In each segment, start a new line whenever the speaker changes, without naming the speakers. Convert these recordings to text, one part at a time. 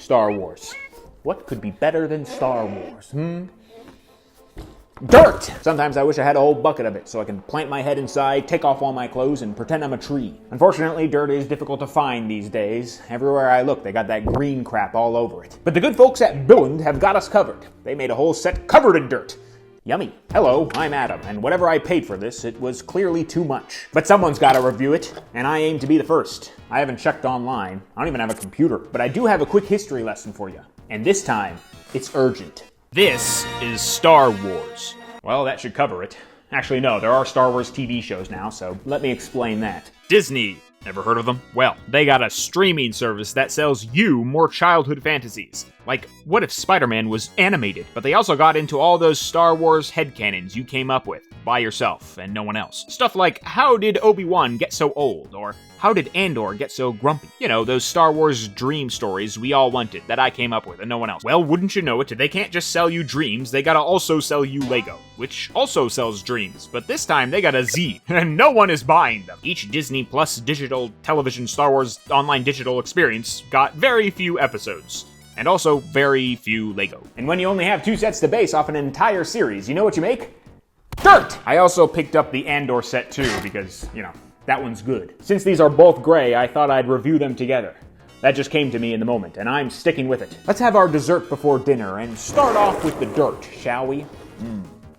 Star Wars. What could be better than Star Wars, Dirt! Sometimes I wish I had a whole bucket of it so I can plant my head inside, take off all my clothes, and pretend I'm a tree. Unfortunately, dirt is difficult to find these days. Everywhere I look, they got that green crap all over it. But the good folks at Billund have got us covered. They made a whole set covered in dirt. Yummy. Hello, I'm Adam, and whatever I paid for this, it was clearly too much. But someone's got to review it, and I aim to be the first. I haven't checked online. I don't even have a computer. But I do have a quick history lesson for you. And this time, it's urgent.
This is Star Wars.
Well, that should cover it. Actually, no, there are Star Wars TV shows now, so let me explain that.
Disney. Ever heard of them? Well, they got a streaming service that sells you more childhood fantasies. Like, what if Spider-Man was animated? But they also got into all those Star Wars headcanons you came up with, by yourself and no one else. Stuff like, how did Obi-Wan get so old? Or, how did Andor get so grumpy? You know, those Star Wars dream stories we all wanted, that I came up with and no one else. Well, wouldn't you know it, they can't just sell you dreams, they gotta also sell you Lego, which also sells dreams, but this time they got a Z, and no one is buying them. Each Disney Plus digital television Star Wars online digital experience got very few episodes. And also very few Lego.
And when you only have 2 sets to base off an entire series, you know what you make? Dirt! I also picked up the Andor set too, because, you know, that one's good. Since these are both gray, I thought I'd review them together. That just came to me in the moment, and I'm sticking with it. Let's have our dessert before dinner, and start off with the dirt, shall we?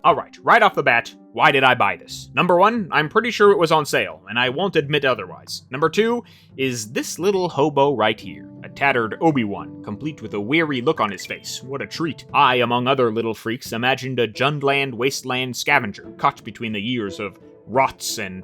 Alright, right off the bat, why did I buy this? Number 1, I'm pretty sure it was on sale, and I won't admit otherwise. Number 2, is this little hobo right here. A tattered Obi-Wan, complete with a weary look on his face. What a treat. I, among other little freaks, imagined a Jundland wasteland scavenger, caught between the years of rots and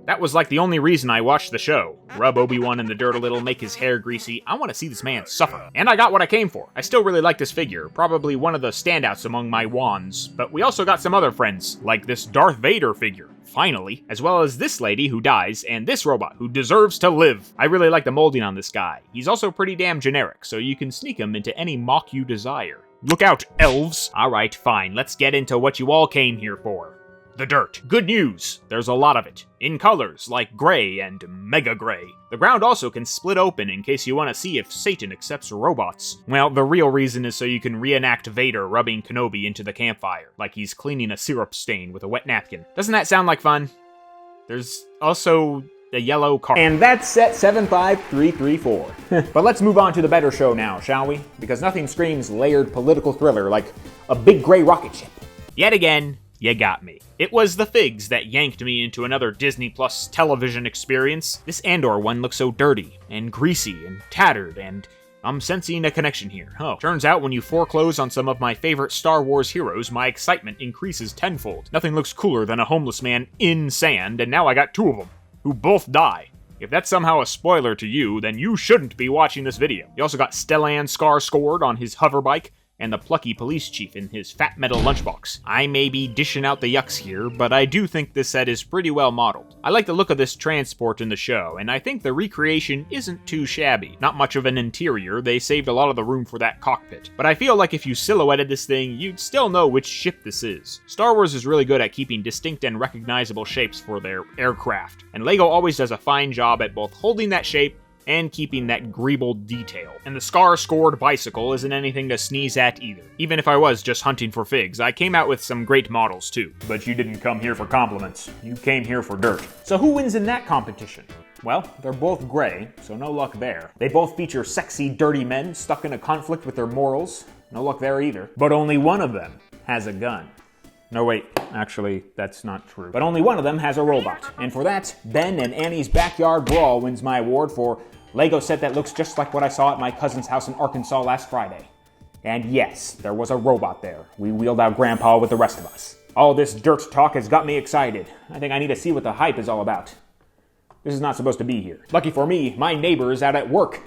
that was like the only reason I watched the show. Rub Obi-Wan in the dirt a little, make his hair greasy. I want to see this man suffer. And I got what I came for. I still really like this figure, probably one of the standouts among my wands. But we also got some other friends, like this Darth Vader figure, finally, as well as this lady who dies, and this robot who deserves to live. I really like the molding on this guy. He's also pretty damn generic, so you can sneak him into any mock you desire. Look out, elves! Alright, fine, let's get into what you all came here for. The dirt. Good news, there's a lot of it. In colors like gray and mega gray. The ground also can split open in case you want to see if Satan accepts robots. Well, the real reason is so you can reenact Vader rubbing Kenobi into the campfire, like he's cleaning a syrup stain with a wet napkin. Doesn't that sound like fun? There's also a yellow car.
And that's set 75334. But let's move on to the better show now, shall we? Because nothing screams layered political thriller like a big gray rocket ship.
Yet again, you got me. It was the figs that yanked me into another Disney Plus television experience. This Andor one looks so dirty, and greasy, and tattered, and I'm sensing a connection here. Oh, turns out when you foreclose on some of my favorite Star Wars heroes, my excitement increases tenfold. Nothing looks cooler than a homeless man in sand, and now I got 2 of them, who both die. If that's somehow a spoiler to you, then you shouldn't be watching this video. You also got Stellan Skarsgård on his hoverbike, and the plucky police chief in his fat metal lunchbox. I may be dishing out the yucks here, but I do think this set is pretty well modeled. I like the look of this transport in the show, and I think the recreation isn't too shabby. Not much of an interior, they saved a lot of the room for that cockpit. But I feel like if you silhouetted this thing, you'd still know which ship this is. Star Wars is really good at keeping distinct and recognizable shapes for their aircraft, and LEGO always does a fine job at both holding that shape and keeping that greeble detail. And the Skarsgård bicycle isn't anything to sneeze at either. Even if I was just hunting for figs, I came out with some great models too.
But you didn't come here for compliments. You came here for dirt. So who wins in that competition? Well, they're both gray, so no luck there. They both feature sexy, dirty men stuck in a conflict with their morals. No luck there either. But only one of them has a gun. No, wait, actually, that's not true. But only one of them has a robot. And for that, Ben and Annie's Backyard Brawl wins my award for Lego set that looks just like what I saw at my cousin's house in Arkansas last Friday. And yes, there was a robot there. We wheeled out Grandpa with the rest of us. All this dirt talk has got me excited. I think I need to see what the hype is all about. This is not supposed to be here. Lucky for me, my neighbor is out at work.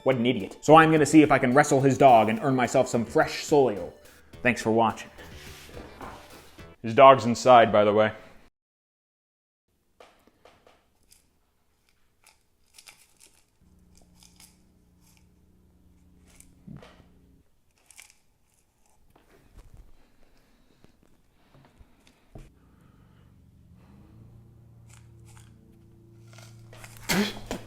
What an idiot. So I'm gonna see if I can wrestle his dog and earn myself some fresh soil. Thanks for watching.
His dog's inside, by the way.